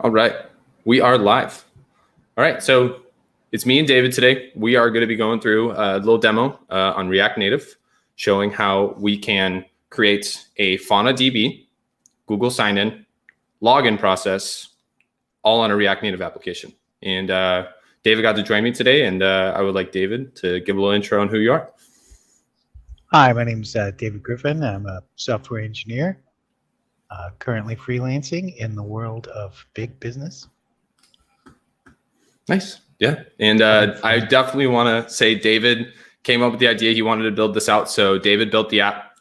All right, we are live. All right, so it's me and David today. We are going to be going through a little demo on React Native, showing how we can create a FaunaDB, Google sign-in, login process, all on a React Native application. And David got to join me today, and I would like David to give a little intro on who you are. Hi, my name is David Griffin. I'm a software engineer, currently freelancing in the world of big business. Nice. Yeah. And I definitely want to say David came up with the idea. He wanted to build this out. So David built the app.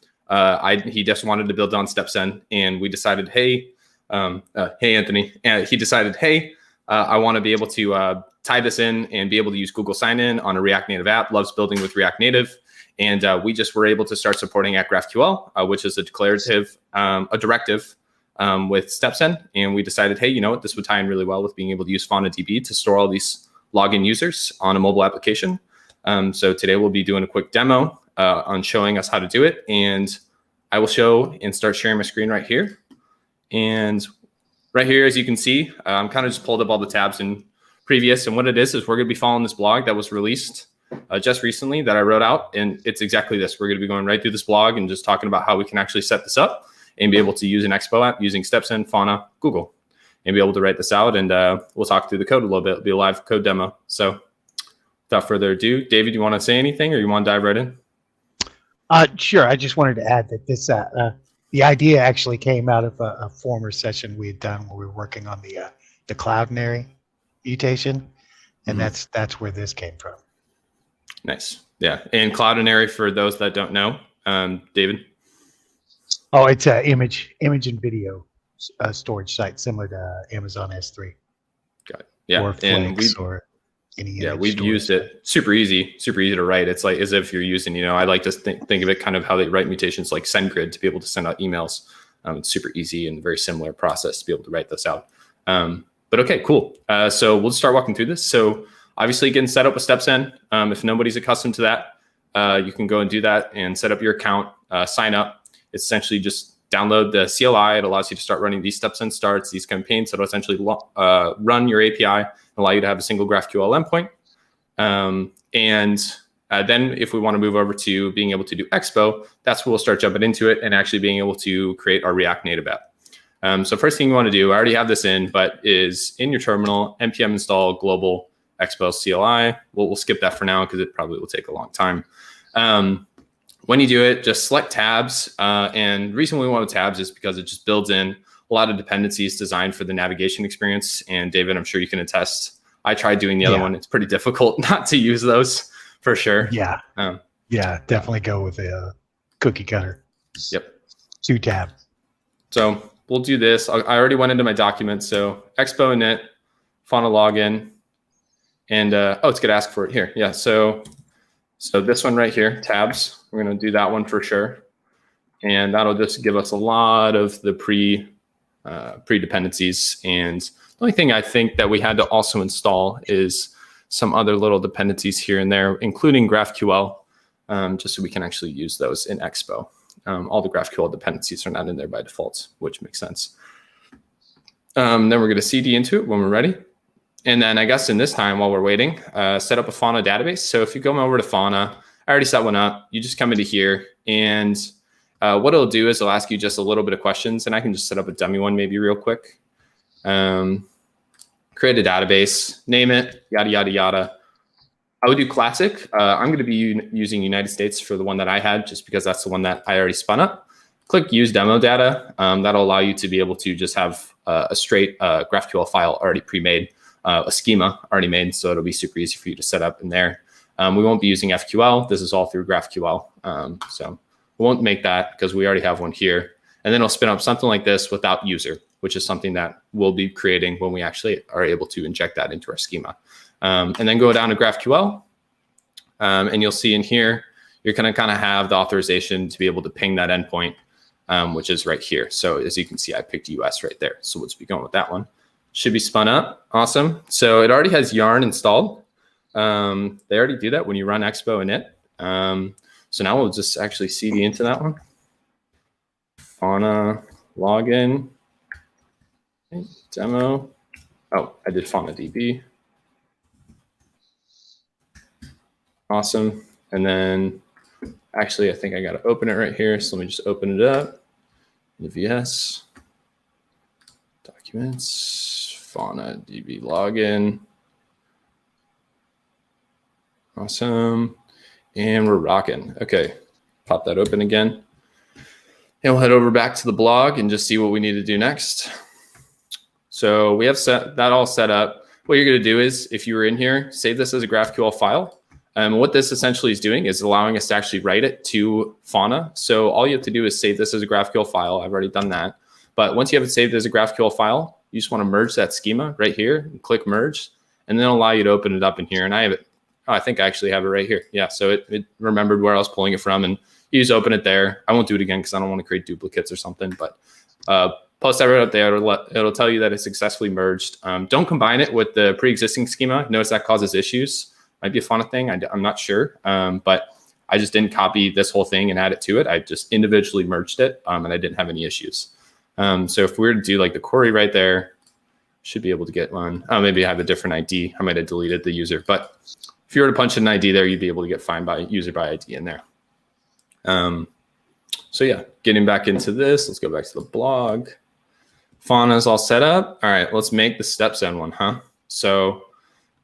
He just wanted to build it on StepZen. And we decided, hey, Anthony. And he decided, hey, I want to be able to tie this in and be able to use Google sign-in on a React Native app. Loves building with React Native. And we just were able to start supporting at Graphql, which is a declarative, a directive with StepZen. And we decided, hey, you know what, this would tie in really well with being able to use FaunaDB to store all these login users on a mobile application. So today we'll be doing a quick demo on showing us how to do it. And I will show and start sharing my screen right here. And right here, as you can see, I'm kind of just pulled up all the tabs in previous. And what it is we're going to be following this blog that was released just recently that I wrote out. And it's exactly this. We're going to be going right through this blog and just talking about how we can actually set this up and be able to use an Expo app using StepZen, Fauna, Google, and be able to write this out. And we'll talk through the code a little bit. It'll be a live code demo. So without further ado, David, you want to say anything or you want to dive right in? Sure. I just wanted to add that this the idea actually came out of a former session we had done where we were working on the Cloudinary mutation. And that's where this came from. Nice. Yeah. And Cloudinary, for those that don't know, David. Oh, it's an image and video storage site similar to Amazon S3. Got it. Yeah. Or Flex or any. Yeah, we've used it. Super easy to write. It's like as if you're using, I like to think of it kind of how they write mutations like SendGrid to be able to send out emails. It's super easy and very similar process to be able to write this out. But okay, cool. So we'll start walking through this. So obviously getting set up with StepZen. If nobody's accustomed to that, you can go and do that and set up your account, sign up. It's essentially just download the CLI. It allows you to start running these StepZen starts, these campaigns. So it'll essentially run your API and allow you to have a single GraphQL endpoint. Then if we want to move over to being able to do Expo, that's where we'll start jumping into it and actually being able to create our React Native app. So first thing you want to do, I already have this in, but is in your terminal, npm install global Expo CLI. We'll skip that for now because it probably will take a long time. When you do it, just select tabs. And the reason we want tabs is because it just builds in a lot of dependencies designed for the navigation experience. And David, I'm sure you can attest. I tried doing the other one. It's pretty difficult not to use those for sure. Yeah. Yeah, definitely go with a cookie cutter. Yep. 2 tab. So we'll do this. I already went into my document. So Expo init, Fauna login, and it's going to ask for it here. Yeah. So this one right here, tabs, we're going to do that one for sure. And that'll just give us a lot of the pre-dependencies. And the only thing I think that we had to also install is some other little dependencies here and there, including GraphQL, just so we can actually use those in Expo. All the GraphQL dependencies are not in there by default, which makes sense. Then we're going to CD into it when we're ready. And then I guess in this time, while we're waiting, set up a Fauna database. So if you go over to Fauna, I already set one up. You just come into here. And what it'll do is it'll ask you just a little bit of questions. And I can just set up a dummy one maybe real quick. Create a database, name it, yada, yada, yada. I would do classic. I'm going to be using United States for the one that I had, just because that's the one that I already spun up. Click use demo data. That'll allow you to be able to just have a straight GraphQL file already pre-made. A schema already made, so it'll be super easy for you to set up in there. We won't be using FQL. This is all through GraphQL. So we won't make that because we already have one here. And then it'll spin up something like this without user, which is something that we'll be creating when we actually are able to inject that into our schema. And then go down to GraphQL. And you'll see in here, you're going to kind of have the authorization to be able to ping that endpoint, which is right here. So as you can see, I picked US right there. So we'll just be going with that one. Should be spun up. Awesome. So it already has yarn installed. They already do that when you run Expo init. So now we'll just actually CD into that one. Fauna login, okay, demo. Oh, I did FaunaDB. Awesome. And then actually, I think I got to open it right here. So let me just open it up. VS, documents, FaunaDB login. Awesome. And we're rocking. Okay, pop that open again. And we'll head over back to the blog and just see what we need to do next. So we have set that all set up. What you're going to do is, if you were in here, save this as a GraphQL file. What this essentially is doing is allowing us to actually write it to Fauna. So all you have to do is save this as a GraphQL file. I've already done that. But once you have it saved as a GraphQL file, you just want to merge that schema right here and click merge, and then it'll allow you to open it up in here. And I have it. Oh, I think I actually have it right here. Yeah, so it remembered where I was pulling it from, and you just open it there. I won't do it again because I don't want to create duplicates or something, but post that right up there. It'll tell you that it's successfully merged. Don't combine it with the pre-existing schema. Notice that causes issues. Might be a Fauna thing. I'm not sure, but I just didn't copy this whole thing and add it to it. I just individually merged it, and I didn't have any issues. So if we were to do like the query right there, should be able to get one. Oh, maybe I have a different ID. I might have deleted the user, but if you were to punch in an ID there, you'd be able to get find by user by ID in there. So yeah, getting back into this, let's go back to the blog. Fauna's all set up. All right, let's make the StepZen one, huh? So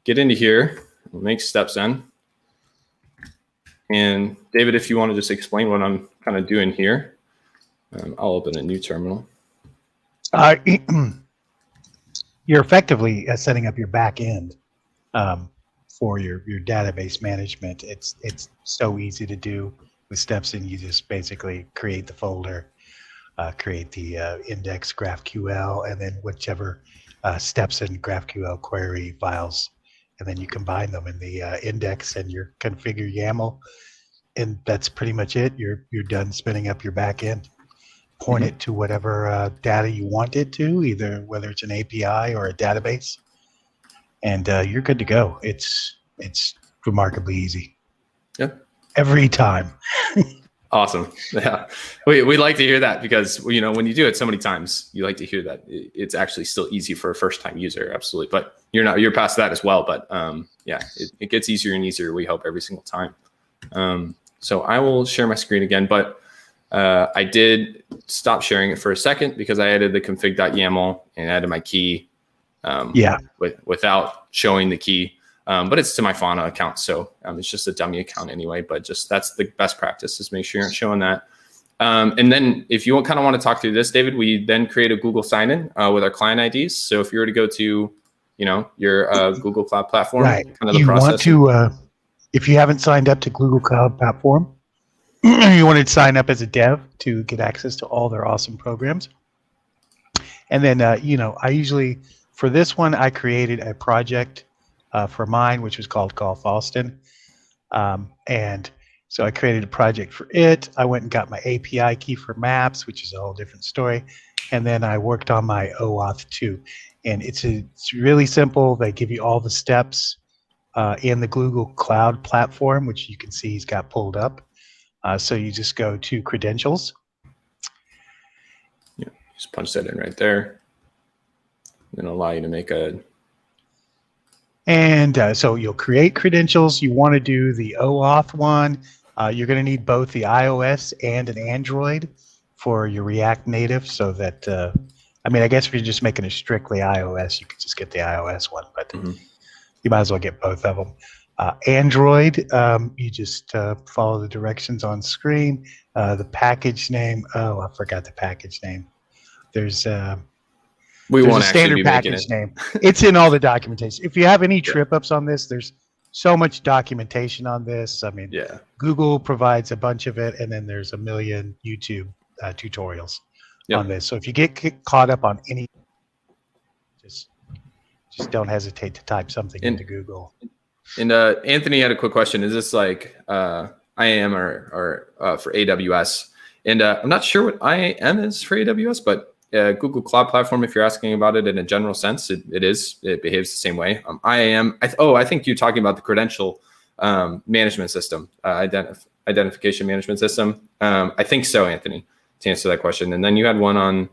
get into here, we'll make StepZen. And David, if you want to just explain what I'm kind of doing here, I'll open a new terminal. You're effectively setting up your back end for your database management. It's so easy to do with StepZen. You just basically create the folder, create the index GraphQL, and then whichever StepZen GraphQL query files, and then you combine them in the index and your configure YAML, and that's pretty much it. You're done spinning up your back end. Point it to whatever data you want it to, either whether it's an API or a database, and you're good to go. It's remarkably easy. Yep. Every time. Awesome. Yeah, we like to hear that because when you do it so many times, you like to hear that it's actually still easy for a first-time user. Absolutely, but you're past that as well. But yeah, it gets easier and easier. We hope every single time. So I will share my screen again, but I did stop sharing it for a second because I added the config.yaml and added my key. Without showing the key. But it's to my Fauna account, so it's just a dummy account anyway. But that's the best practice, is make sure you're not showing that. And then if you kind of want to talk through this, David, we then create a Google sign-in with our client IDs. So if you were to go to, your Google Cloud Platform, right. kind of the you process. Want to, if you haven't signed up to Google Cloud Platform, you want to sign up as a dev to get access to all their awesome programs. And then, I usually, for this one, I created a project for mine, which was called Golf Austin. And so I created a project for it. I went and got my API key for maps, which is a whole different story. And then I worked on my OAuth 2. And it's really simple. They give you all the steps in the Google Cloud Platform, which you can see he's got pulled up. So you just go to credentials. Yeah, just punch that in right there. And it'll allow you to make a... And so you'll create credentials. You want to do the OAuth one. You're going to need both the iOS and an Android for your React Native, so that, I guess if you're just making it strictly iOS, you could just get the iOS one, but you might as well get both of them. Android, you just follow the directions on screen. The package name, I forgot the package name. There's we won't a actually standard be making package it. name. It's in all the documentation. If you have any trip ups on this, there's so much documentation on this. Yeah. Google provides a bunch of it, and then there's a million YouTube tutorials on this. So if you get caught up on any, just don't hesitate to type something into Google. And Anthony had a quick question. Is this like IAM or for AWS? And I'm not sure what IAM is for AWS, but Google Cloud Platform, if you're asking about it in a general sense, it behaves the same way. IAM, I think you're talking about the credential management system, identification management system. I think so, Anthony, to answer that question. And then you had one on,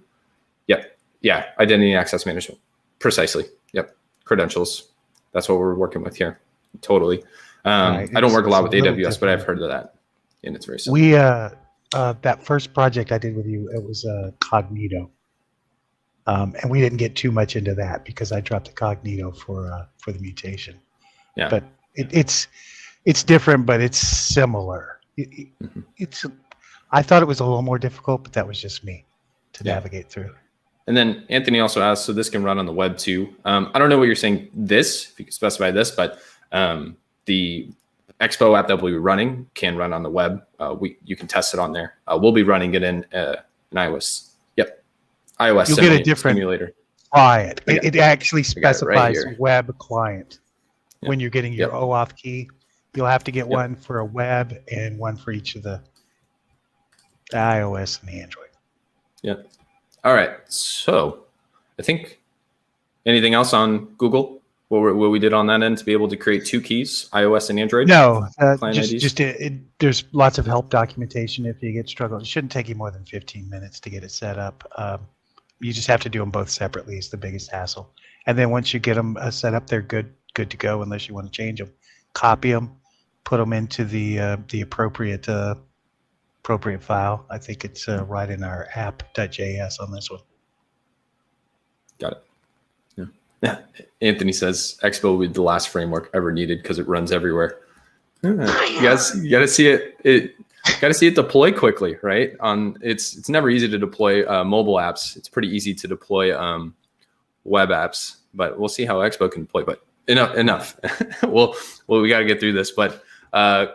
identity access management. Precisely. Yep. Credentials. That's what we're working with here. Totally. Right. I don't work a lot with It's little AWS, but I've different. heard of that, and it's very simple. We that first project I did with you, it was Cognito, and we didn't get too much into that because I dropped the Cognito for the mutation. Yeah. But it's different, but it's similar. It's I thought it was a little more difficult, but that was just me to navigate through. And then Anthony also asked, so this can run on the web too. I don't know what you're saying if you could specify this, but the Expo app that we'll be running can run on the web. You can test it on there. We'll be running it in an iOS. Yep. iOS You'll get a different simulator. Client. It actually specifies right web client. When you're getting your OAuth key, you'll have to get one for a web and one for each of the iOS and the Android. Yep. All right. So I think anything else on Google? What we did on that end to be able to create 2 keys, iOS and Android? No, IDs? there's lots of help documentation if you get struggled. It shouldn't take you more than 15 minutes to get it set up. You just have to do them both separately is the biggest hassle. And then once you get them set up, they're good to go unless you want to change them. Copy them, put them into the appropriate file. I think it's right in our app.js on this one. Got it. Yeah. Anthony says Expo will be the last framework ever needed because it runs everywhere. You gotta see it. Gotta see it deploy quickly, right? It's never easy to deploy mobile apps. It's pretty easy to deploy web apps, but we'll see how Expo can deploy. But enough. We got to get through this. But all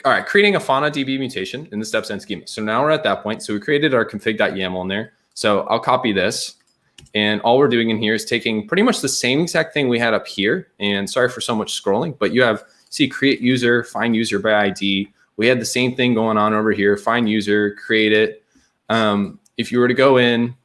right, creating a FaunaDB mutation in the StepZen schema. So now we're at that point. So we created our config.yaml in there. So I'll copy this. And all we're doing in here is taking pretty much the same exact thing we had up here. And sorry for so much scrolling, but see create user, find user by ID. We had the same thing going on over here. Find user, create it. If you were to go in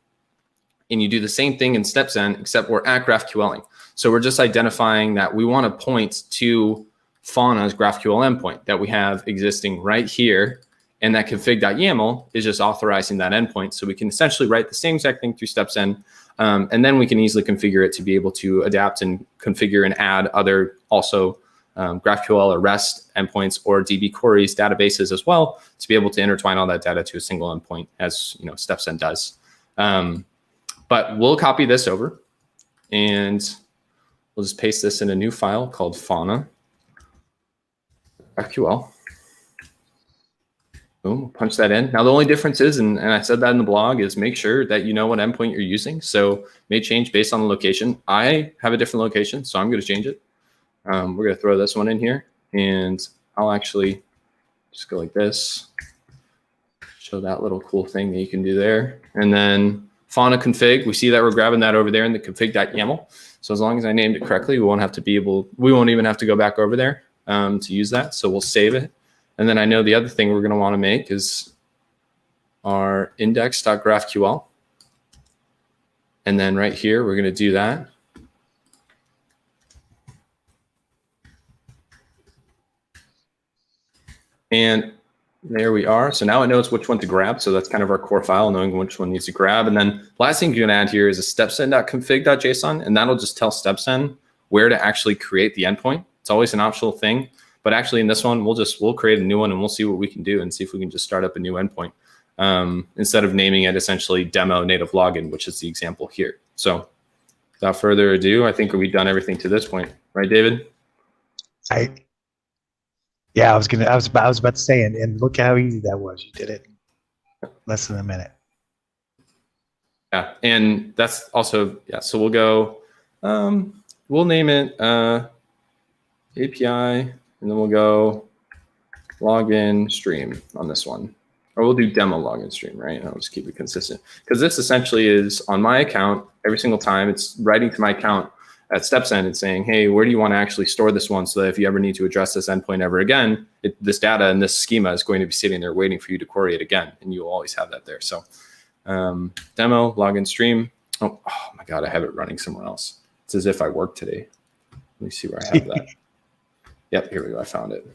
and you do the same thing in StepZen, except we're at GraphQLing. So we're just identifying that we want to point to Fauna's GraphQL endpoint that we have existing right here. And that config.yaml is just authorizing that endpoint. So we can essentially write the same exact thing through StepZen. And then we can easily configure it to be able to adapt and configure and add other also GraphQL or REST endpoints or DB queries databases as well to be able to intertwine all that data to a single endpoint as StepZen does. But we'll copy this over and we'll just paste this in a new file called Fauna GraphQL. Boom, punch that in. Now the only difference is, and I said that in the blog, is make sure that you know what endpoint you're using. So may change based on the location. I have a different location, so I'm going to change it. We're going to throw this one in here, and I'll actually just go like this. Show that little cool thing that you can do there. And then Fauna config, we see that we're grabbing that over there in the config.yaml. So as long as I named it correctly, we won't even have to go back over there to use that. So we'll save it. And then I know the other thing we're going to want to make is our index.graphql. And then right here, we're going to do that. And there we are. So now it knows which one to grab. So that's kind of our core file, knowing which one needs to grab. And then last thing you're going to add here is a stepzen.config.json. And that'll just tell StepZen where to actually create the endpoint. It's always an optional thing. But actually in this one, we'll create a new one and we'll see what we can do and see if we can just start up a new endpoint instead of naming it essentially demo native login, which is the example here. So without further ado, I think we've done everything to this point, right, David? Yeah, I was about to say, and look how easy that was. You did it in less than a minute. Yeah, and that's also So we'll go. We'll name it API. And then we'll go login stream on this one. Or we'll do demo login stream, right? And I'll just keep it consistent. Because this essentially is on my account every single time. It's writing to my account at StepZen and saying, hey, where do you want to actually store this one so that if you ever need to address this endpoint ever again, this data and this schema is going to be sitting there waiting for you to query it again. And you'll always have that there. So demo login stream. Oh my God, I have it running somewhere else. It's as if I work today. Let me see where I have that. Yep, here we go. I found it.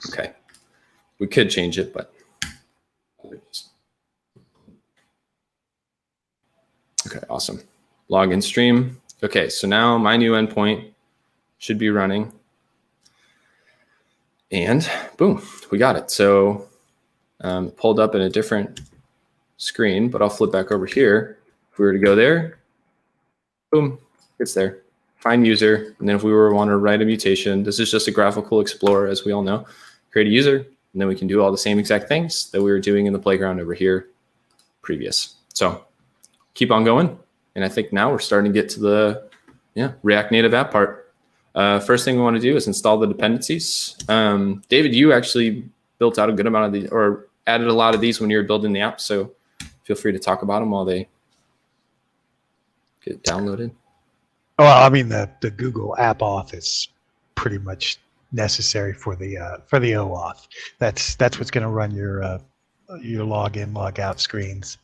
Okay. We could change it, but. Okay, awesome. Login stream. Okay, so now my new endpoint should be running. And boom, we got it. So pulled up in a different screen, but I'll flip back over here. If we were to go there, boom, it's there. Find user. And then if we were to want to write a mutation, this is just a graphical explorer, as we all know. Create a user, and then we can do all the same exact things that we were doing in the playground over here previous. So keep on going. And I think now we're starting to get to the React Native app part. First thing we want to do is install the dependencies. David, you actually built out a good amount of these, or added a lot of these when you were building the app. So feel free to talk about them while they get downloaded. Well, I mean, the Google App Auth is pretty much necessary for the OAuth. That's what's going to run your login, logout screens.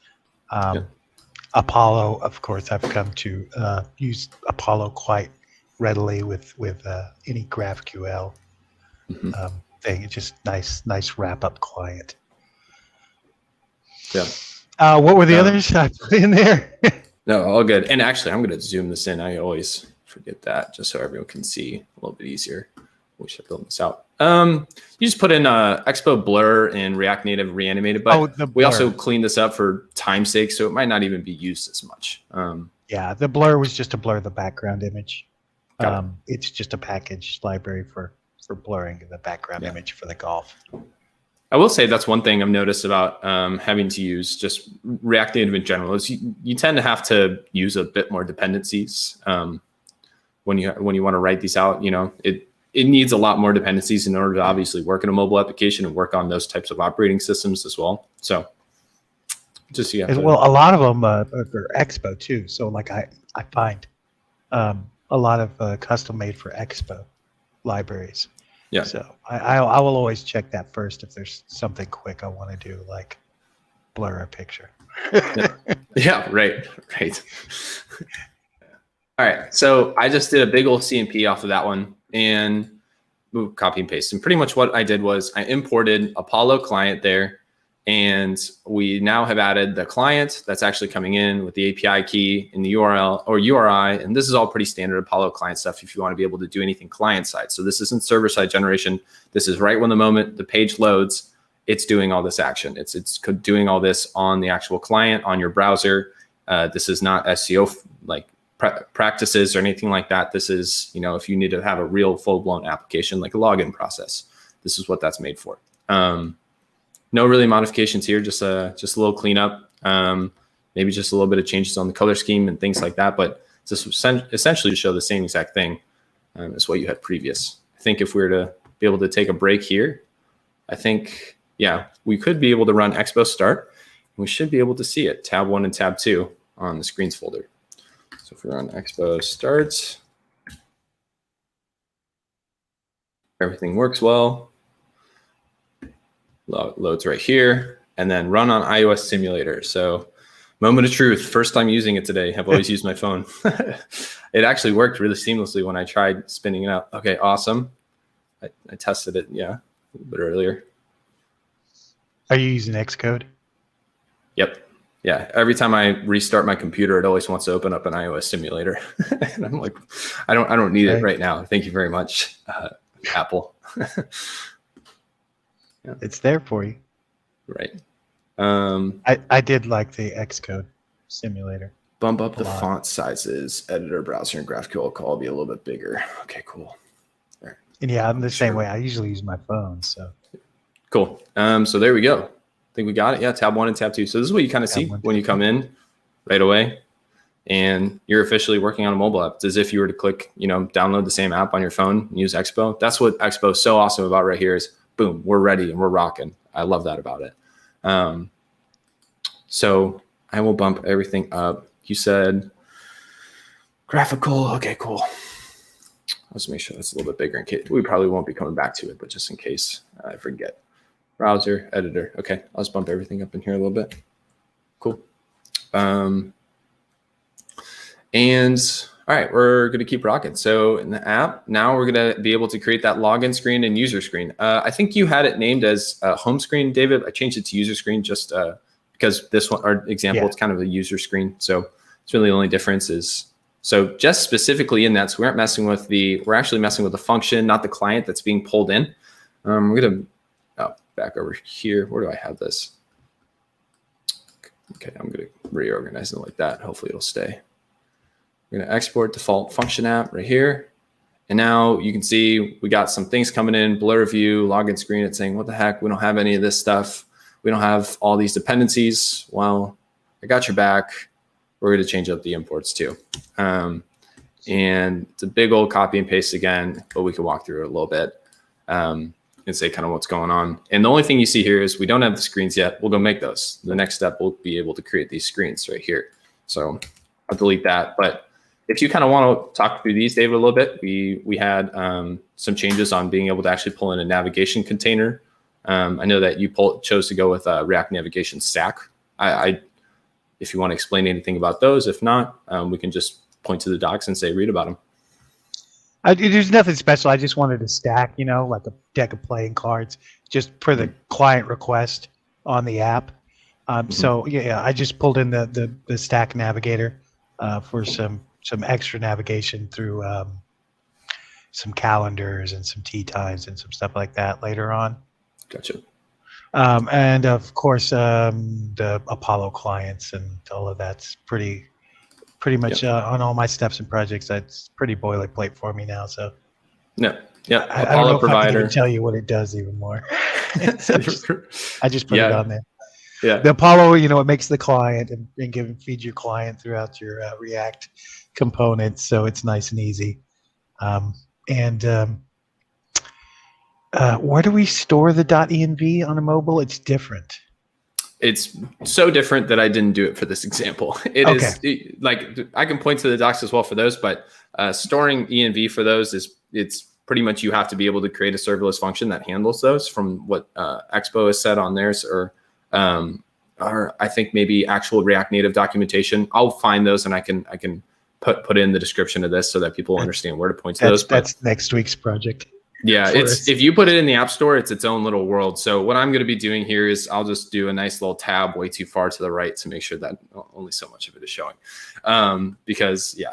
Apollo, of course, I've come to use Apollo quite readily with any GraphQL thing. It's just nice wrap up client. Yeah. What were the others I put in there? No, all good. And actually, I'm going to zoom this in. I always forget that, just so everyone can see a little bit easier. We should build this out. You just put in Expo Blur and React Native Reanimated, but we also cleaned this up for time's sake, so it might not even be used as much. Yeah, the blur was just to blur the background image. It's just a package library for blurring the background image for the golf. I will say that's one thing I've noticed about having to use just React Native in general is you tend to have to use a bit more dependencies when you want to write these out. You know, it needs a lot more dependencies in order to obviously work in a mobile application and work on those types of operating systems as well. So just well, a lot of them are Expo too. So like I find a lot of custom made for Expo libraries. Yeah. So I will always check that first if there's something quick I want to do, like blur a picture. Yeah, right. All right, so I just did a big old CMP off of that one and copy and paste. And pretty much what I did was I imported Apollo client there, and we now have added the client that's actually coming in with the API key in the URL or URI. And this is all pretty standard Apollo client stuff if you want to be able to do anything client side. So this isn't server side generation. This is right when the moment the page loads, it's doing all this action. It's doing all this on the actual client on your browser. This is not SEO like practices or anything like that. This is, you know, if you need to have a real full-blown application like a login process, this is what that's made for. No really modifications here, just a little cleanup, maybe just a little bit of changes on the color scheme and things like that. But this essentially to show the same exact thing as what you had previous. I think if we were to be able to take a break here, I think, yeah, we could be able to run Expo Start. And we should be able to see it, tab 1 and tab 2 on the screens folder. So if we run Expo Start, everything works well. Loads right here, and then run on iOS Simulator. So moment of truth, first time using it today. I've always used my phone. It actually worked really seamlessly when I tried spinning it out. Okay, awesome. I tested it, yeah, a little bit earlier. Are you using Xcode? Yep. Yeah, every time I restart my computer, it always wants to open up an iOS simulator. And I'm like, I don't need it right now. Thank you very much, Apple. Yeah. It's there for you. Right. I did like the Xcode simulator. Bump up the font sizes, editor, browser, and GraphQL call be a little bit bigger. Okay, cool. All right. And yeah, I'm the same way. I usually use my phone. So cool. So there we go. I think we got it. Yeah, tab 1 and tab 2. So this is what you kind of see when you come in right away, and you're officially working on a mobile app. It's as if you were to click, you know, download the same app on your phone and use Expo. That's what Expo is so awesome about right here is, boom, we're ready and we're rocking. I love that about it. So I will bump everything up. You said graphical. Okay, cool. Let's make sure that's a little bit bigger in case we probably won't be coming back to it, but just in case I forget. Browser, editor. Okay, I'll just bump everything up in here a little bit. Cool. And all right, we're going to keep rocking. So in the app, now we're going to be able to create that login screen and user screen. I think you had it named as home screen, David. I changed it to user screen just because this one, our example, it's kind of a user screen. So it's really the only difference is So just specifically in that, so we aren't messing with we're actually messing with the function, not the client that's being pulled in. We're going to, back over here. Where do I have this? Okay, I'm going to reorganize it like that. Hopefully it'll stay. We're going to export default function app right here. And now you can see we got some things coming in, blur view, login screen. It's saying, what the heck? We don't have any of this stuff. We don't have all these dependencies. Well, I got your back. We're going to change up the imports too. And it's a big old copy and paste again, but we can walk through it a little bit and say kind of what's going on. And the only thing you see here is we don't have the screens yet. We'll go make those. The next step, we'll be able to create these screens right here. So I'll delete that. But if you kind of want to talk through these, David, a little bit, we had some changes on being able to actually pull in a navigation container. I know that you chose to go with a React Navigation Stack. If you want to explain anything about those, if not, we can just point to the docs and say, read about them. There's nothing special. I just wanted a stack, you know, like a deck of playing cards, just for the client request on the app. So yeah, I just pulled in the stack navigator for some extra navigation through some calendars and some tea times and some stuff like that later on. Gotcha. And of course, the Apollo clients and all of that's pretty much on all my StepZen projects. That's pretty boilerplate for me now. So yeah, I don't Apollo know if provider. I can even tell you what it does even more. So I just put it on there. Yeah. The Apollo, you know, it makes the client and feeds your client throughout your React components, so it's nice and easy. Where do we store the .env on a mobile? It's different. It's so different that I didn't do it for this example. It okay. is like I can point to the docs as well for those, but storing env for those it's pretty much you have to be able to create a serverless function that handles those from what Expo has said on theirs, or I think maybe actual React Native documentation. I'll find those and I can put in the description of this so that people understand where to point to those. That's next week's project. Yeah, if you put it in the App Store, it's its own little world. So what I'm going to be doing here is I'll just do a nice little tab way too far to the right to make sure that only so much of it is showing. Because yeah,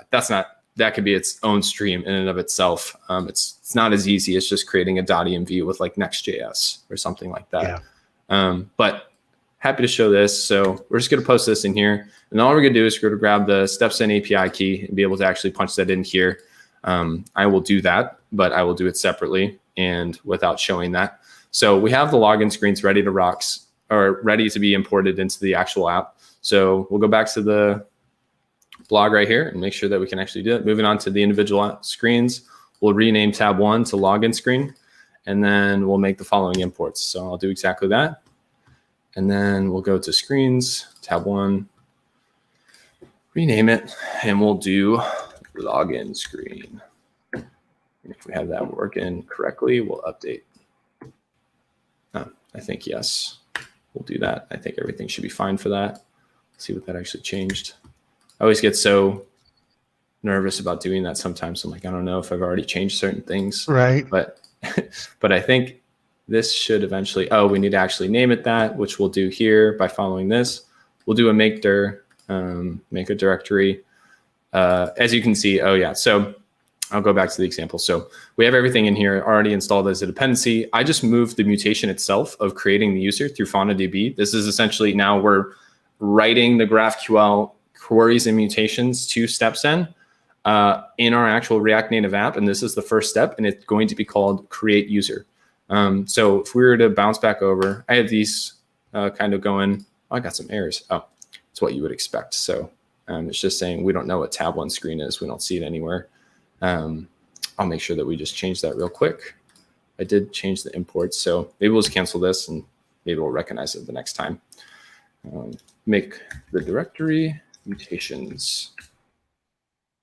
that could be its own stream in and of itself. It's not as easy as just creating a .env with like Next.js or something like that. Yeah. But happy to show this. So we're just going to post this in here. And all we're going to do is we're going to grab the StepZen API key and be able to actually punch that in here. I will do that, but I will do it separately and without showing that. So we have the login screens ready to be imported into the actual app. So we'll go back to the blog right here and make sure that we can actually do it. Moving on to the individual screens, we'll rename tab 1 to login screen, and then we'll make the following imports. So I'll do exactly that. And then we'll go to screens, tab 1, rename it, and we'll do login screen. And if we have that working correctly, we'll update. I think yes, we'll do that. I think everything should be fine for that. Let's see what that actually changed. I always get so nervous about doing that sometimes. I'm like, I don't know if I've already changed certain things. Right. But I think this should eventually, we need to actually name it that, which we'll do here by following this. We'll do a make dir, make a directory. As you can see, so I'll go back to the example. So we have everything in here already installed as a dependency. I just moved the mutation itself of creating the user through FaunaDB. This is essentially now we're writing the GraphQL queries and mutations to StepZen in our actual React Native app. And this is the first step, and it's going to be called create user. So if we were to bounce back over, I have these kind of going, I got some errors. It's what you would expect. So it's just saying we don't know what tab 1 screen is. We don't see it anywhere. I'll make sure that we just change that real quick. I did change the imports, so maybe we'll just cancel this and maybe we'll recognize it the next time. Make the directory mutations.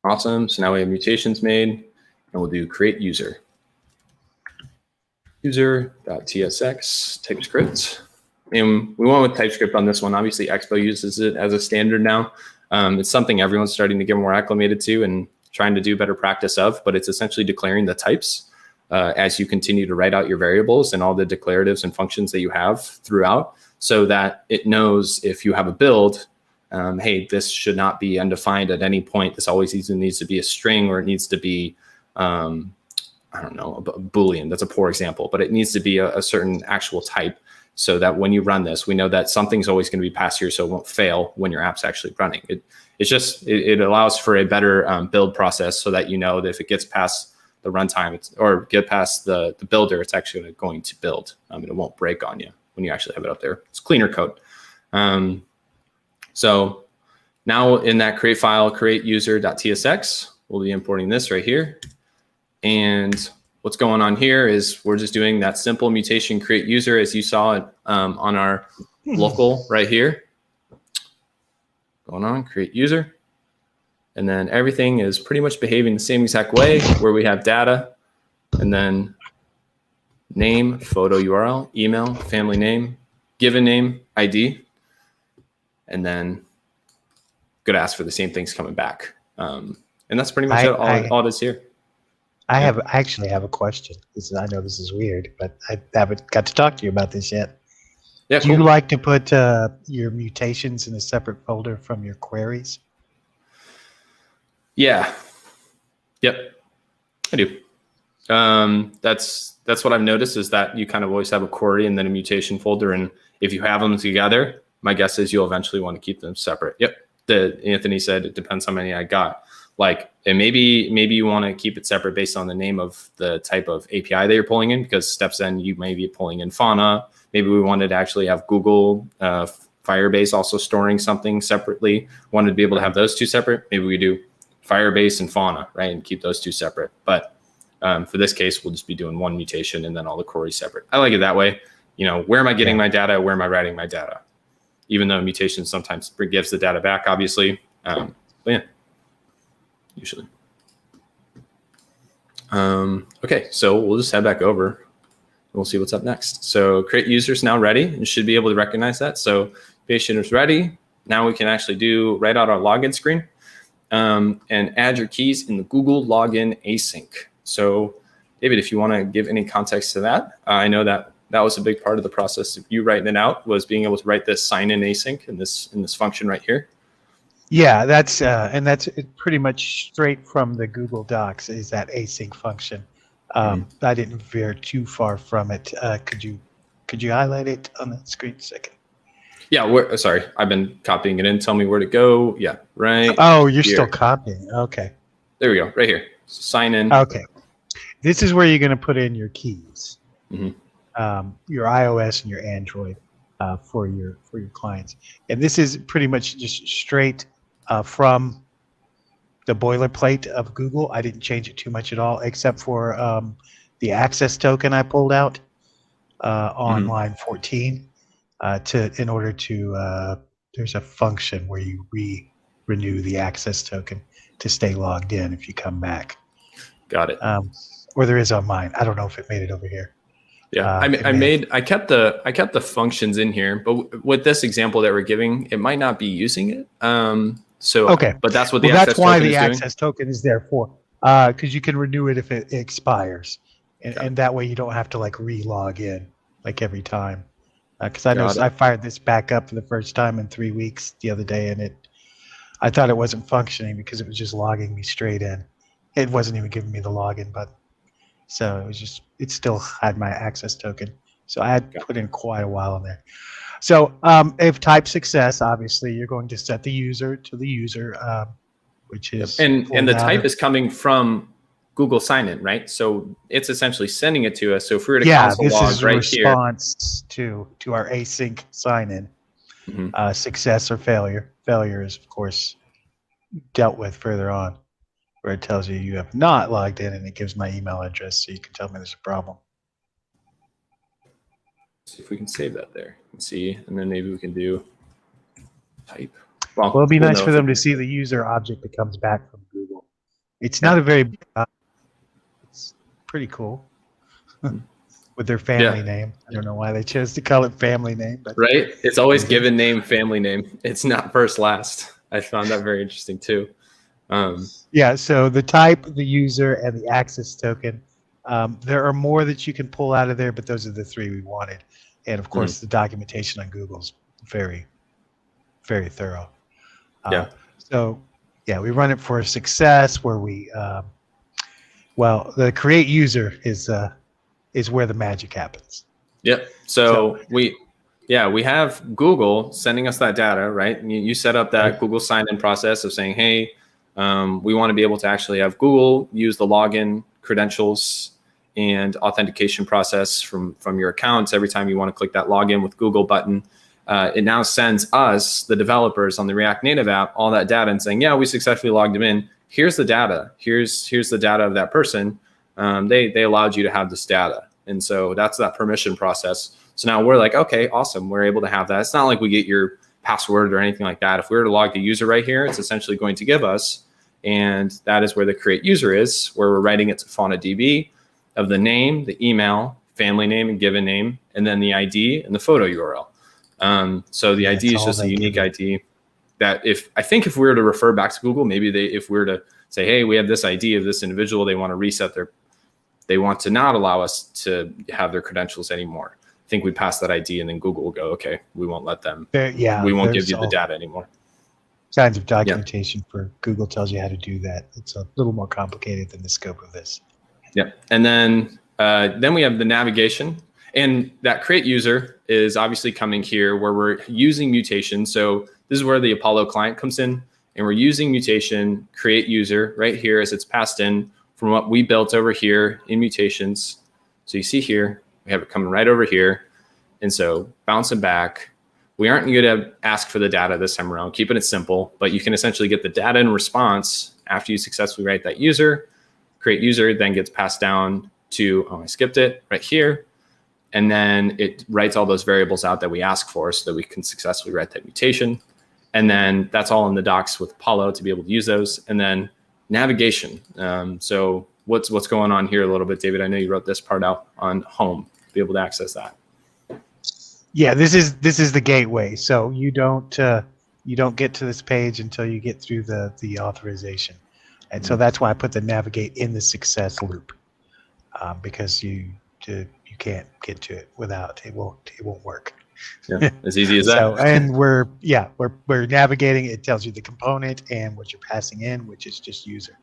Awesome. So now we have mutations made, and we'll do create user. User.tsx TypeScript. And we went with TypeScript on this one. Obviously, Expo uses it as a standard now. It's something everyone's starting to get more acclimated to and trying to do better practice of, but it's essentially declaring the types as you continue to write out your variables and all the declaratives and functions that you have throughout, so that it knows if you have a build, hey, this should not be undefined at any point. This always either needs to be a string or it needs to be, I don't know, a Boolean. That's a poor example, but it needs to be a certain actual type so that when you run this, we know that something's always going to be passed here so it won't fail when your app's actually running. It allows for a better build process so that you know that if it gets past the runtime or get past the builder, it's actually going to build. It won't break on you when you actually have it up there. It's cleaner code. So now in that create file, create user.tsx, we'll be importing this right here. And what's going on here is we're just doing that simple mutation create user as you saw it on our local right here. Going on, create user. And then everything is pretty much behaving the same exact way where we have data and then name, photo URL, email, family name, given name, ID. And then could ask for the same things coming back. And that's pretty much all it is here. I actually have a question. I know this is weird, but I haven't got to talk to you about this yet. Yeah, Do you like to put your mutations in a separate folder from your queries? Yeah. Yep. I do. That's what I've noticed is that you kind of always have a query and then a mutation folder, and if you have them together, my guess is you'll eventually want to keep them separate. Yep. Anthony said it depends how many I got. Like, and maybe you want to keep it separate based on the name of the type of API that you're pulling in, because StepZen, you may be pulling in Fauna. Maybe we wanted to actually have Google Firebase also storing something separately. Wanted to be able to have those two separate. Maybe we do Firebase and Fauna, right? And keep those two separate. But for this case, we'll just be doing one mutation and then all the queries separate. I like it that way. You know, where am I getting my data? Where am I writing my data? Even though mutation sometimes gives the data back, obviously. But yeah. Usually. Okay, so we'll just head back over. We'll see what's up next. So create user is now ready and should be able to recognize that. So patient is ready. Now we can actually write out our login screen and add your keys in the Google login async. So David, if you want to give any context to that, I know that was a big part of the process of you writing it out, was being able to write this sign in async in this function right here. Yeah, that's pretty much straight from the Google Docs is that async function. I didn't veer too far from it. Could you highlight it on the screen a second? Yeah, sorry, I've been copying it in. Tell me where to go. Yeah, right. Oh, you're still copying. Okay. There we go, right here. So sign in. Okay. This is where you're going to put in your keys. Mm-hmm. Your iOS and your Android for your clients, and this is pretty much just straight from the boilerplate of Google. I didn't change it too much at all, except for the access token I pulled out on line 14 in order to there's a function where you renew the access token to stay logged in if you come back. Got it. Or there is on mine. I don't know if it made it over here. Yeah, I kept the functions in here, but with this example that we're giving, it might not be using it. So okay, but that's what the that's access why token the is access token is there for, because you can renew it if it expires, and that way you don't have to like re-log in like every time. Because I noticed I fired this back up for the first time in 3 weeks the other day, and I thought it wasn't functioning because it was just logging me straight in. It wasn't even giving me the login button. So it still had my access token. So I had put in quite a while in there. So if type success, obviously you're going to set the user to the user, which is and the type is coming from Google sign-in, right? So it's essentially sending it to us. So if we were to console log this is right a response to our async sign-in. Success or failure. Failure is of course dealt with further on, where it tells you have not logged in, and it gives my email address so you can tell me there's a problem. See if we can save that there. Let's see, and then maybe we can do type. Well, it'd be nice for them to see the user object that comes back from Google. It's not a very it's pretty cool with their family name. I don't know why they chose to call it family name, but right, it's always given name, family name. It's not first last. I found that very interesting too. Yeah, so the type, the user, and the access token. There are more that you can pull out of there, but those are the three we wanted. And of course, the documentation on Google's very, very thorough. So yeah, we run it for success where we, well, the create user is where the magic happens. Yep. So we have Google sending us that data, right? You set up that Google sign-in process of saying, hey, we want to be able to actually have Google use the login credentials and authentication process from your accounts. Every time you want to click that login with Google button, it now sends us, the developers on the React Native app, all that data and saying, yeah, we successfully logged them in. Here's the data. Here's the data of that person. They allowed you to have this data. And so that's that permission process. So now we're like, okay, awesome. We're able to have that. It's not like we get your password or anything like that. If we were to log the user right here, it's essentially going to give us, and that is where the create user is, where we're writing it to FaunaDB of the name, the email, family name and given name, and then the ID and the photo URL. So the ID is just a unique ID that if we were to refer back to Google, maybe if we were to say, hey, we have this ID of this individual, they want to reset they want to not allow us to have their credentials anymore. I think we pass that ID and then Google will go, okay, we won't let them. We won't give you the data anymore. Kinds of documentation for Google tells you how to do that. It's a little more complicated than the scope of this. Yeah, and then we have the navigation, and that create user is obviously coming here where we're using mutation. So this is where the Apollo client comes in, and we're using mutation create user right here as it's passed in from what we built over here in mutations. So you see here, we have it coming right over here. And so bouncing back, we aren't going to ask for the data this time around, keeping it simple, but you can essentially get the data in response after you successfully write that user. Create user then gets passed down to, I skipped it, right here. And then it writes all those variables out that we ask for so that we can successfully write that mutation. And then that's all in the docs with Apollo to be able to use those. And then navigation. So what's going on here a little bit, David? I know you wrote this part out on home to be able to access that. Yeah, this is the gateway. So you don't get to this page until you get through the authorization, and so that's why I put the navigate in the success loop, because you can't get to it without it won't work. Yeah, as easy as that. So, and we're navigating. It tells you the component and what you're passing in, which is just user.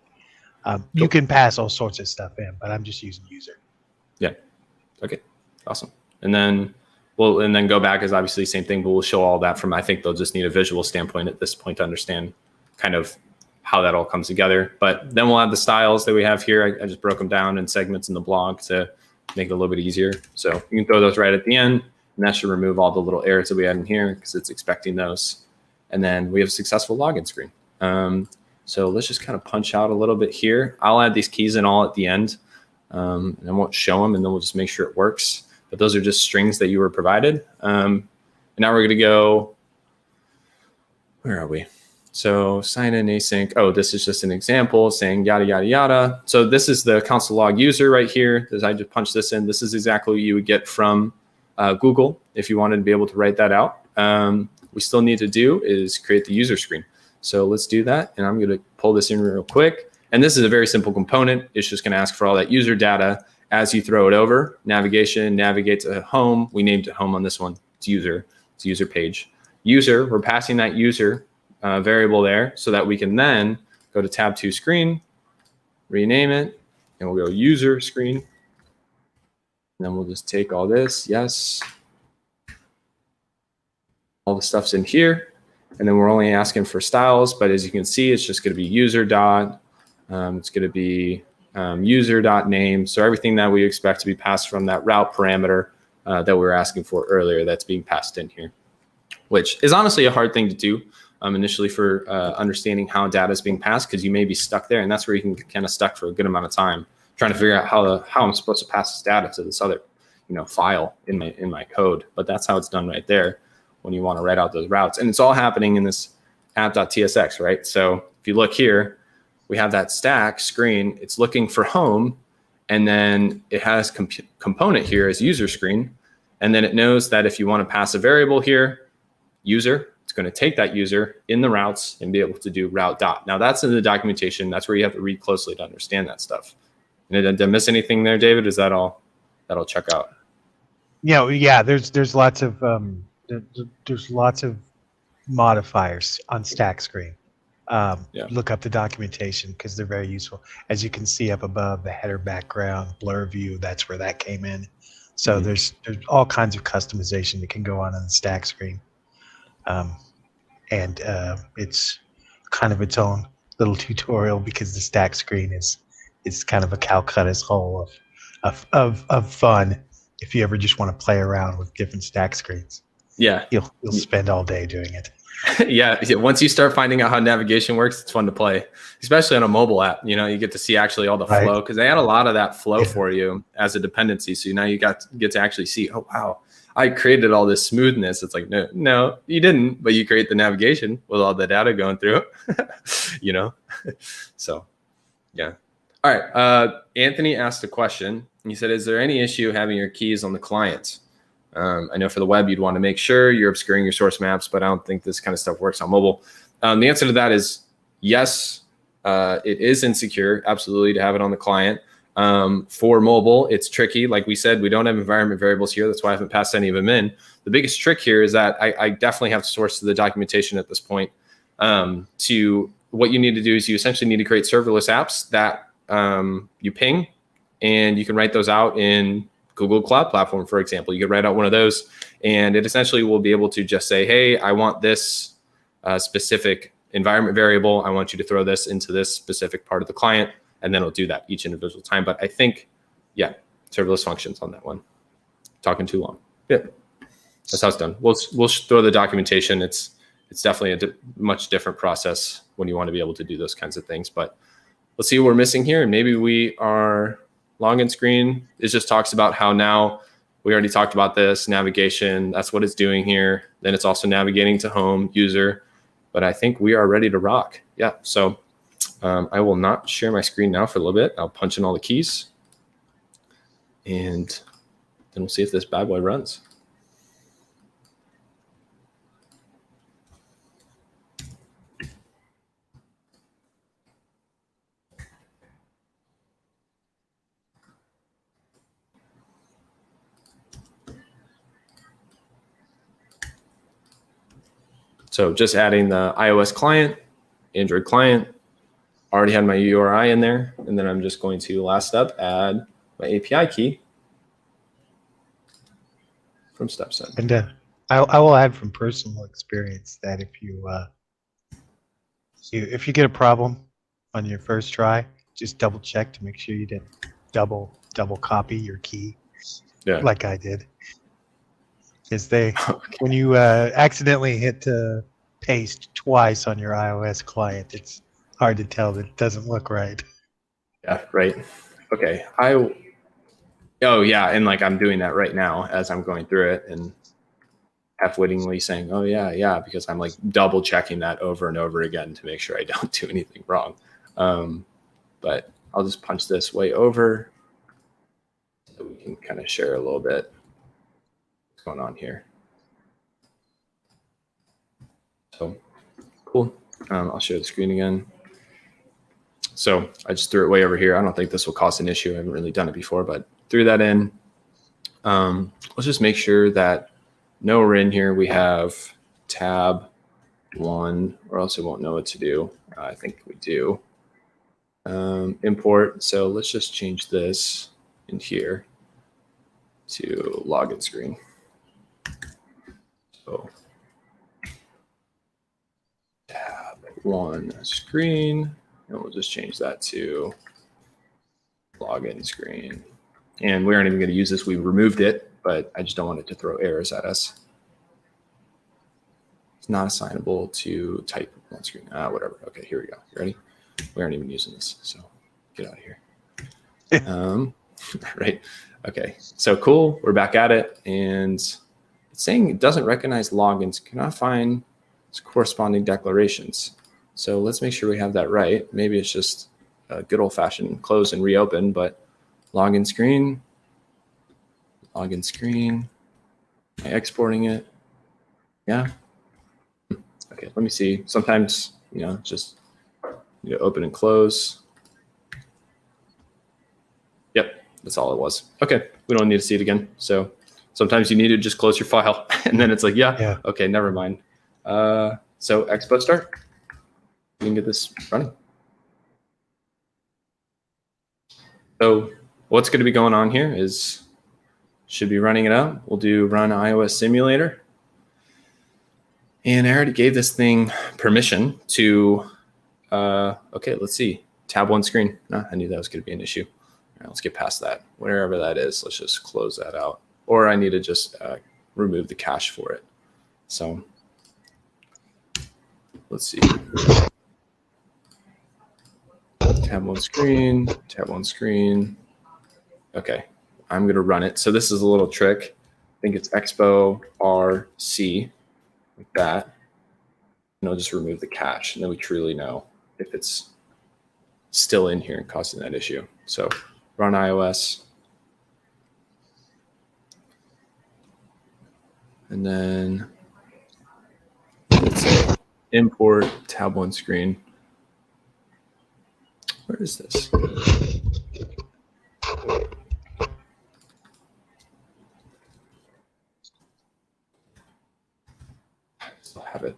You can pass all sorts of stuff in, but I'm just using user. Yeah. Okay. Awesome. And then go back is obviously the same thing, but we'll show all that from, I think they'll just need a visual standpoint at this point to understand kind of how that all comes together. But then we'll have the styles that we have here. I just broke them down in segments in the blog to make it a little bit easier. So you can throw those right at the end, and that should remove all the little errors that we had in here because it's expecting those. And then we have a successful login screen. So let's just kind of punch out a little bit here. I'll add these keys in all at the end, and I won't show them, and then we'll just make sure it works. But those are just strings that you were provided. And now we're going to go, where are we? So sign in async. Oh, this is just an example saying yada, yada, yada. So this is the console log user right here. As I just punch this in, this is exactly what you would get from Google if you wanted to be able to write that out. We still need to do is create the user screen. So let's do that. And I'm going to pull this in real quick. And this is a very simple component. It's just going to ask for all that user data. As you throw it over, navigation, navigate to home. We named it home on this one. It's user page. User, we're passing that user variable there so that we can then go to tab 2 screen, rename it, and we'll go user screen. And then we'll just take all this, yes. All the stuff's in here. And then we're only asking for styles, but as you can see, it's just going to be user dot. It's going to be user.name. So everything that we expect to be passed from that route parameter that we were asking for earlier, that's being passed in here, which is honestly a hard thing to do initially for understanding how data is being passed, because you may be stuck there, and that's where you can get kind of stuck for a good amount of time trying to figure out how I'm supposed to pass this data to this other file in my code. But that's how it's done right there when you want to write out those routes, and it's all happening in this app.tsx, right? So if you look here, we have that stack screen. It's looking for home, and then it has component here as user screen. And then it knows that if you want to pass a variable here, user, it's going to take that user in the routes and be able to do route dot. Now that's in the documentation. That's where you have to read closely to understand that stuff. And did I miss anything there, David? Is that all? That'll check out. Yeah. There's lots of modifiers on stack screen. look up the documentation because they're very useful. As you can see up above, the header background, blur view, that's where that came in. So there's all kinds of customization that can go on the stack screen. And it's kind of its own little tutorial because the stack screen is kind of a Calcutta's whole of fun. If you ever just want to play around with different stack screens, you'll spend all day doing it. Yeah, once you start finding out how navigation works, it's fun to play, especially on a mobile app. You know, you get to see actually all the flow because they had a lot of that flow for you as a dependency. So now you get to actually see, oh wow, I created all this smoothness. It's like, no, you didn't, but you create the navigation with all the data going through, you know? So, yeah. All right. Anthony asked a question. He said, is there any issue having your keys on the client? I know for the web, you'd want to make sure you're obscuring your source maps, but I don't think this kind of stuff works on mobile. The answer to that is yes, it is insecure, absolutely, to have it on the client. For mobile, it's tricky. Like we said, we don't have environment variables here. That's why I haven't passed any of them in. The biggest trick here is that I definitely have to source to the documentation at this point. To what you need to do is you essentially need to create serverless apps that you ping, and you can write those out in Google Cloud Platform, for example. You could write out one of those, and it essentially will be able to just say, hey, I want this specific environment variable. I want you to throw this into this specific part of the client, and then it'll do that each individual time. But I think, yeah, serverless functions on that one. Talking too long. Yeah, that's how it's done. We'll throw the documentation. It's definitely a much different process when you want to be able to do those kinds of things. But let's see what we're missing here. And maybe we are login screen. It just talks about how now we already talked about this navigation. That's what it's doing here. Then it's also navigating to home user. But I think we are ready to rock. Yeah. So I will not share my screen now for a little bit. I'll punch in all the keys, and then we'll see if this bad boy runs. So just adding the iOS client, Android client, already had my URI in there. And then I'm just going to, last step, add my API key from StepZen. And I will add from personal experience that if you get a problem on your first try, just double check to make sure you didn't double copy your key, like I did. Is when you accidentally hit paste twice on your iOS client, it's hard to tell that it doesn't look right. Yeah, right. Okay. Oh yeah, and like I'm doing that right now as I'm going through it and half-wittingly saying, oh yeah, because I'm like double checking that over and over again to make sure I don't do anything wrong. But I'll just punch this way over so we can kind of share a little bit what's going on here. So cool. I'll share the screen again. So I just threw it way over here. I don't think this will cause an issue. I haven't really done it before, but threw that in. Let's just make sure that nowhere in here we have tab 1, or else it won't know what to do. I think we do. Import. So let's just change this in here to login screen. So tab 1 screen, and we'll just change that to login screen. And we aren't even going to use this. We removed it, but I just don't want it to throw errors at us. It's not assignable to type on screen. Whatever. Okay, here we go. You ready? We aren't even using this, so get out of here. Right. Okay. So cool. We're back at it, and it's saying it doesn't recognize logins. Cannot find its corresponding declarations. So let's make sure we have that right. Maybe it's just a good old-fashioned close and reopen, but login screen. Login screen. Am I exporting it? Yeah. Okay. Let me see. Sometimes, just open and close. Yep, that's all it was. Okay, we don't need to see it again. So sometimes you need to just close your file, and then it's like, yeah. Okay, never mind. So expo start. we can get this running. So what's going to be going on here is should be running it up. We'll do run iOS simulator. And I already gave this thing permission to, okay, let's see. Tab 1 screen. No, I knew that was going to be an issue. All right, let's get past that. Wherever that is, let's just close that out. Or I need to just remove the cache for it. So let's see. Tab 1 screen, tab 1 screen. Okay, I'm going to run it. So this is a little trick. I think it's expo RC, like that. And I'll just remove the cache, and then we truly know if it's still in here and causing that issue. So run iOS. And then let's say import tab 1 screen. Where is this? I still have it.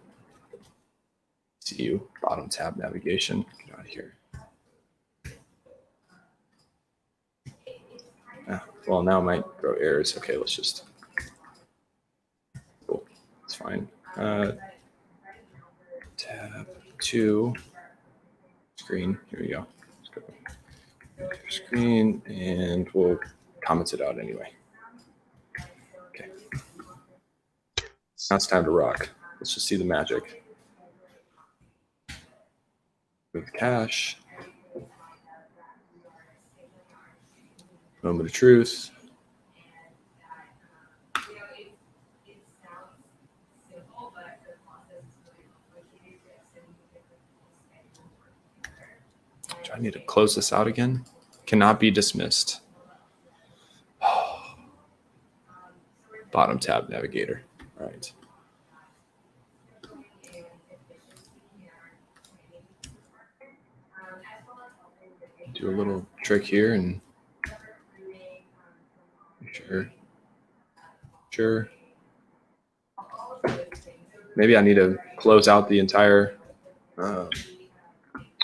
CU, bottom tab navigation. Get out of here. Well, now it might throw errors. Okay, let's just. Cool, it's fine. Tab 2 screen. Here we go. Let's go. Screen, and we'll comment it out anyway. Okay. Now it's time to rock. Let's just see the magic. Move the cache. Moment of truth. Do I need to close this out again? Cannot be dismissed. Bottom tab navigator. All right. Do a little trick here and sure. Maybe I need to close out the entire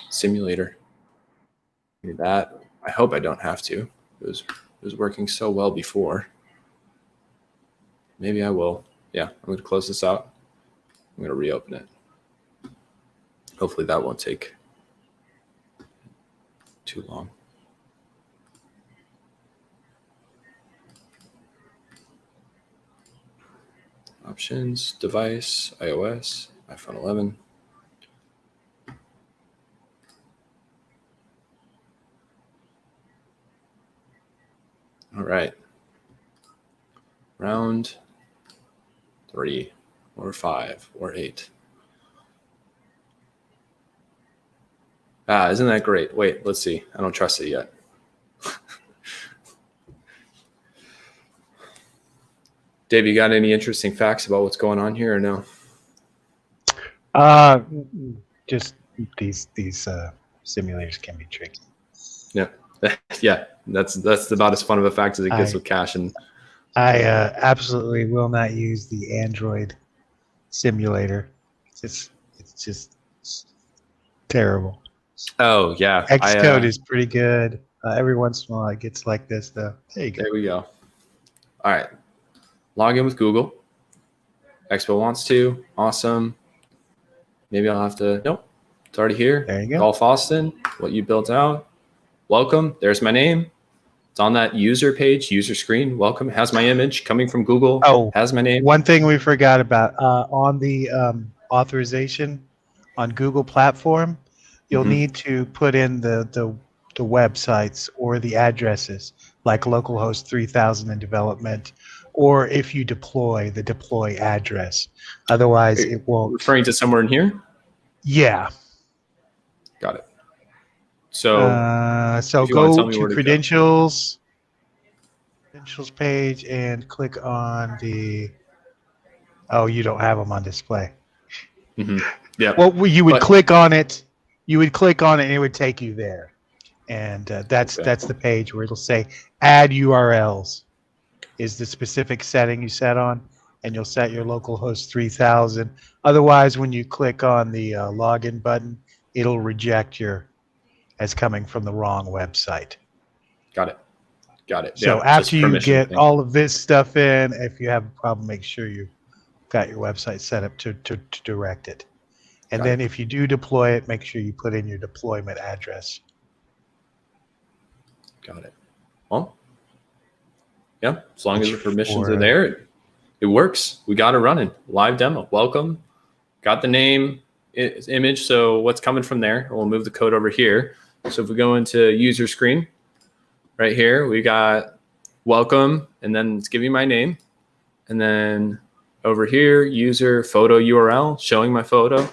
simulator. Maybe that. I hope I don't have to. It was working so well before. Maybe I will. Yeah, I'm going to close this out. I'm going to reopen it. Hopefully that won't take too long. Options, device, iOS, iPhone 11. All right. Round 3 or 5 or 8. Isn't that great? Wait, let's see. I don't trust it yet. Dave, you got any interesting facts about what's going on here or no? Just these simulators can be tricky. Yeah, yeah. That's about as fun of a fact as it gets with cache. And I absolutely will not use the Android simulator. It's just terrible. Oh yeah, Xcode is pretty good. Every once in a while it gets like this though. There you go. There we go. All right. Log in with Google. Expo wants to. Awesome. Maybe I'll have to. Nope. It's already here. There you go. Golf Austin. What you built out. Welcome. There's my name. It's on that user page, user screen. Welcome. Has my image coming from Google. Oh, has my name. One thing we forgot about on the authorization on Google platform, you'll need to put in the websites or the addresses like localhost 3000 in development, or if you deploy, the deploy address. Otherwise, it won't. Referring to somewhere in here? Yeah. Got it. So, so go to credentials page and click on the. Oh, you don't have them on display. Yeah. Well, you would click on it. You would click on it, and it would take you there. And that's the page where it'll say add URLs is the specific setting you set on, and you'll set your localhost 3000. Otherwise, when you click on the login button, it'll reject your as coming from the wrong website. Got it. Got it. So Yeah, after you permission get thing. all of this stuff in, if you have a problem, make sure you got your website set up to direct it. And Got then it. if you do deploy it, make sure you put in your deployment address. Got it. Well, yeah, as long as the permissions For, are there, it works. We got it running. Live demo. Welcome. Got the name, image. So what's coming from there? We'll move the code over here. So if we go into user screen, right here, we got welcome, and then it's giving my name. And then over here, user photo URL, showing my photo.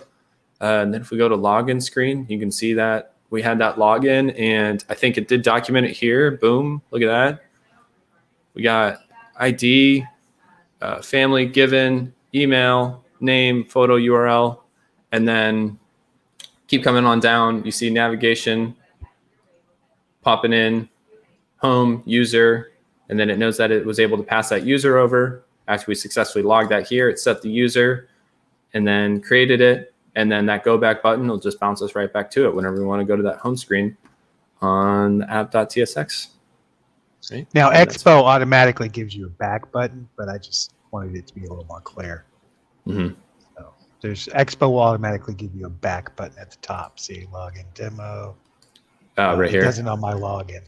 And then if we go to login screen, you can see that we had that login, and I think it did document it here. Boom, look at that. We got ID, family given, email, name, photo URL, and then keep coming on down. You see navigation popping in, home, user, and then it knows that it was able to pass that user over. After we successfully logged that here, it set the user and then created it. And then that go back button will just bounce us right back to it whenever we want to go to that home screen on app.tsx. Right? Now, And Expo automatically gives you a back button, but I just wanted it to be a little more clear. Mm-hmm. So there's Expo will automatically give you a back button at the top. See, login demo. Right It here. doesn't on my login.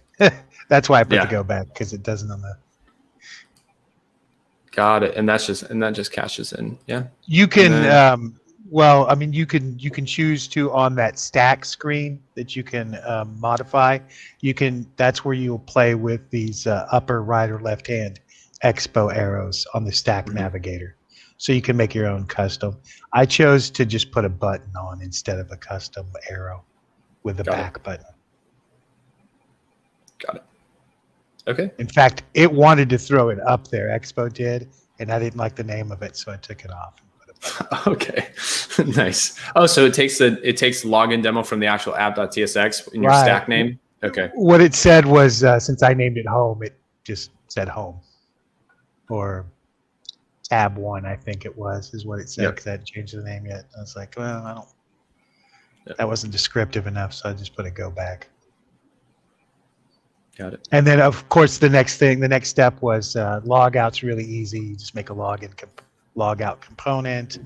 That's why I put Yeah. the go back, because it doesn't on the. Got it. And that just caches in. Yeah. You can then- well, I mean, you can choose to on that stack screen that you can modify. You can, that's where you'll play with these upper right or left hand Expo arrows on the stack navigator. So you can make your own custom. I chose to just put a button on instead of a custom arrow with a back button. Got it. Okay. In fact, it wanted to throw it up there. Expo did, and I didn't like the name of it, so I took it off. Okay. Nice. Oh, so it takes login demo from the actual app.tsx in your Right. stack name. Okay. What it said was, since I named it home, it just said home, or tab 1, I think it was, is what it said, because I hadn't changed the name yet. I was like, well, I don't. Yep. That wasn't descriptive enough, so I just put a go back. Got it. And then, of course, the next step was logout's really easy. You just make a logout component.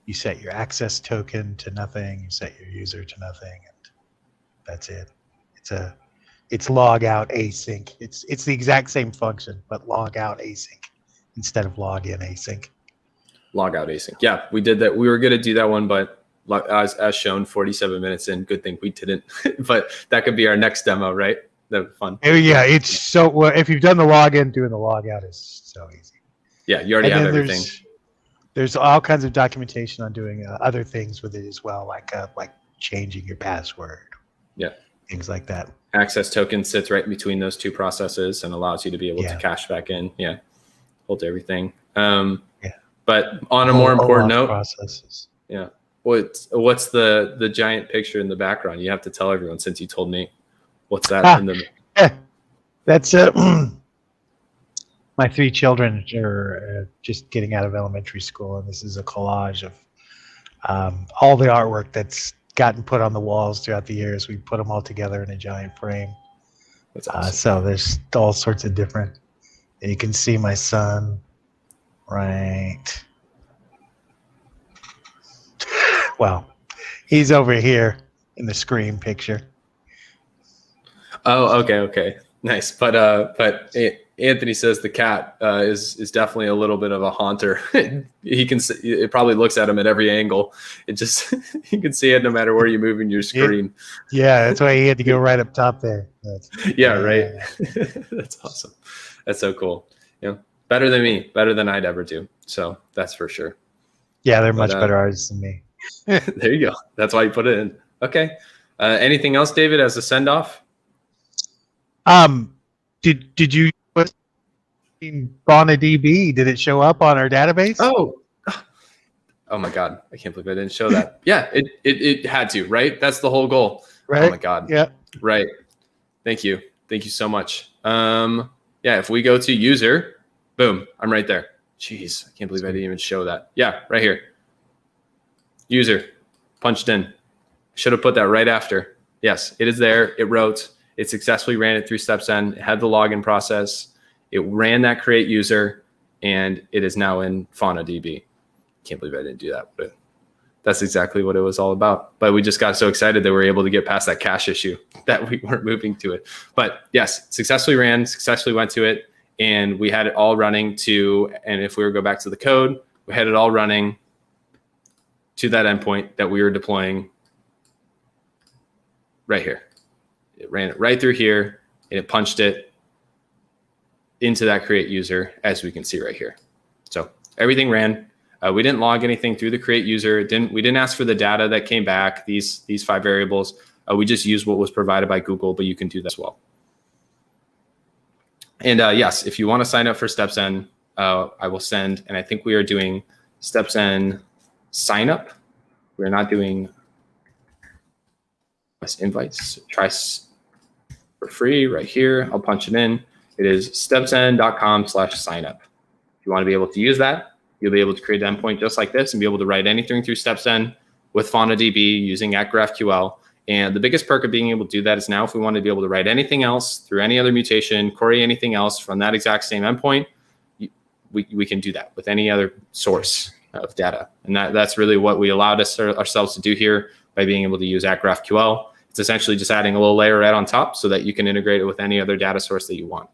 You set your access token to nothing. You set your user to nothing, and that's it. It's logout async. It's the exact same function, but logout async instead of login async. Logout async. Yeah, we did that. We were going to do that one, but as shown, 47 minutes in. Good thing we didn't. But that could be our next demo, right? That'd be fun. Oh, yeah, it's so well, if you've done the login, doing the logout is so easy. Yeah, you already And have then everything. There's all kinds of documentation on doing other things with it as well, like changing your password. Yeah. Things like that. Access token sits right in between those two processes and allows you to be able to cache back in. Yeah. Hold everything. But on a more important note, processes. Yeah. What's the giant picture in the background? You have to tell everyone since you told me. What's that? That's my 3 children are just getting out of elementary school, and this is a collage of all the artwork that's gotten put on the walls throughout the years. We put them all together in a giant frame. That's awesome. So there's all sorts of different. And you can see my son, right? Well, he's over here in the screen picture. Oh, okay, nice. But Anthony says the cat is definitely a little bit of a haunter. He can see, it probably looks at him at every angle. It just you can see it no matter where you move in your screen. Yeah, that's why he had to go right up top there. Yeah, right. That's awesome. That's so cool. Better than me, better than I'd ever do. So that's for sure. Yeah, they're much better artists than me. There you go. That's why you put it in. Okay. Anything else, David, as a send off? Did you put in FaunaDB? Did it show up on our database? Oh my God. I can't believe I didn't show that. Yeah, it had to, right? That's the whole goal. Right. Oh my God. Yeah. Right. Thank you. Thank you so much. Yeah, if we go to user, boom, I'm right there. Jeez, I can't believe I didn't even show that. Yeah, right here. User, punched in. Should have put that right after. Yes, it is there. It wrote. It successfully ran it through StepZen. It had the login process. It ran that create user, and it is now in FaunaDB. Can't believe I didn't do that, but that's exactly what it was all about. But we just got so excited that we were able to get past that cache issue that we weren't moving to it. But yes, successfully ran, successfully went to it, and we had it all running to, and if we were to go back to the code, we had it all running to that endpoint that we were deploying right here. It ran it right through here, and it punched it into that create user, as we can see right here. So everything ran. We didn't log anything through the create user. We didn't ask for the data that came back, these 5 variables. We just used what was provided by Google, but you can do that as well. And yes, if you want to sign up for StepZen, I will send, and I think we are doing StepZen sign up. We're not doing invites. Try for free right here. I'll punch it in. It is stepzen.com/signup. If you want to be able to use that, you'll be able to create an endpoint just like this and be able to write anything through StepZen with FaunaDB using @GraphQL. And the biggest perk of being able to do that is now if we want to be able to write anything else through any other mutation, query anything else from that exact same endpoint, we can do that with any other source of data. And that's really what we allowed ourselves to do here by being able to use @GraphQL. It's essentially just adding a little layer right on top so that you can integrate it with any other data source that you want.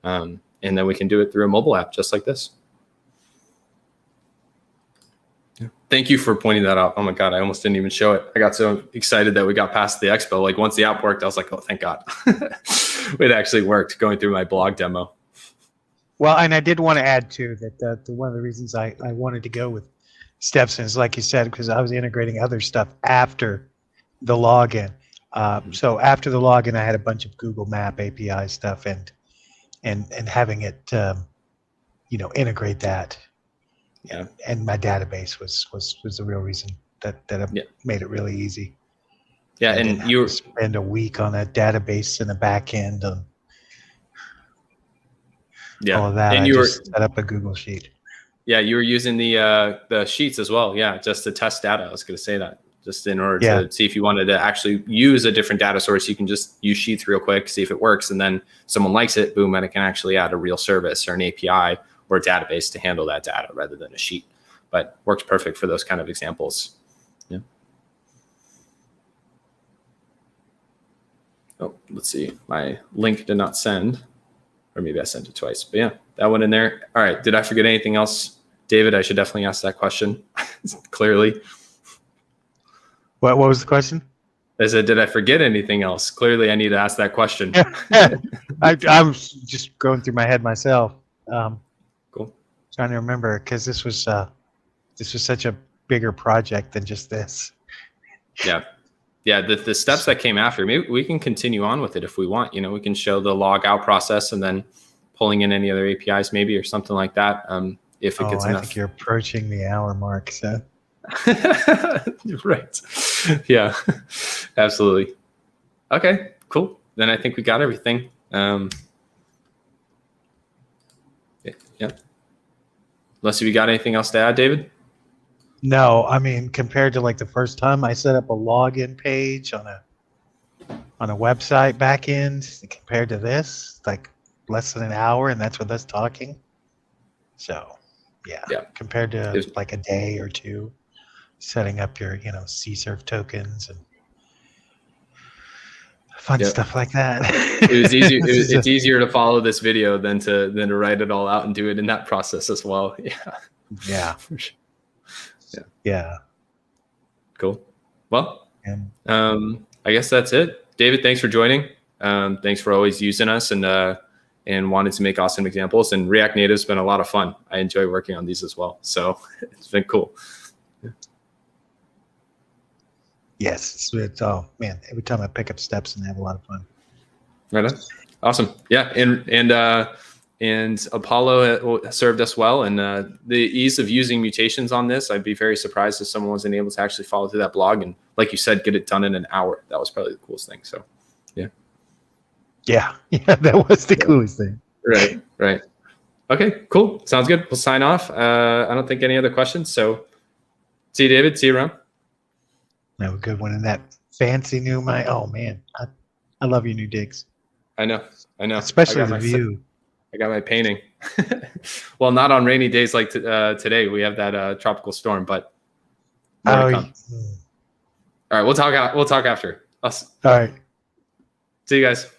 And then we can do it through a mobile app just like this. Thank you for pointing that out. Oh my God, I almost didn't even show it. I got so excited that we got past the expo. Like once the app worked, I was like, oh, thank God. It actually worked going through my blog demo. Well, and I did want to add too that one of the reasons I wanted to go with StepZen is, like you said, because I was integrating other stuff after the login. So after the login, I had a bunch of Google Map API stuff and having it, integrate that. Yeah. And my database was the real reason that made it really easy. Yeah, and you spend a week on a database in the back end on all of that. And I you just set up a Google Sheet. Yeah, you were using the sheets as well. Yeah, just to test data. I was going to say that. Just in order to see if you wanted to actually use a different data source, you can just use Sheets real quick, see if it works, and then someone likes it, boom, and it can actually add a real service or an API or a database to handle that data rather than a sheet. But works perfect for those kind of examples. Yeah. Oh, let's see. My link did not send, or maybe I sent it twice. But yeah, that one in there. All right. Did I forget anything else, David? I should definitely ask that question. Clearly. What was the question? I said, did I forget anything else? Clearly, I need to ask that question. I was just going through my head myself. Cool. Trying to remember, because this was such a bigger project than just this. Yeah. Yeah, the steps that came after, maybe we can continue on with it if we want. We can show the Logout process and then pulling in any other APIs maybe or something like that if it gets enough. I think you're approaching the hour mark, so. Right. Yeah, absolutely. Okay, cool. Then I think we got everything. Yeah. Unless you got anything else to add, David? No, I mean, compared to like the first time I set up a login page on a website backend, compared to this, like less than an hour, and that's with us talking. So, yeah. Compared to like a day or two, setting up your, CSRF tokens and fun stuff like that. It was easier. It's easier to follow this video than to write it all out and do it in that process as well. Yeah. Yeah. For sure. Yeah. Cool. Well, I guess that's it. David, thanks for joining. Thanks for always using us and wanting to make awesome examples. And React Native's been a lot of fun. I enjoy working on these as well. So it's been cool. Yes, it's man, every time I pick up steps and I have a lot of fun. Right on. Awesome. Yeah, and Apollo served us well, and the ease of using mutations on this, I'd be very surprised if someone wasn't able to actually follow through that blog and, like you said, get it done in an hour. That was probably the coolest thing. So, yeah. Yeah, that was the coolest thing. Right. Okay, cool. Sounds good. We'll sign off. I don't think any other questions. So, see you, David. See you around. Have a good one in that fancy new my. Oh man, I love your new digs, I know. especially I got the my view. I got my painting. Well, not on rainy days like today. We have that tropical storm, but more to come. All right, we'll talk. We'll talk after. All right. See you guys.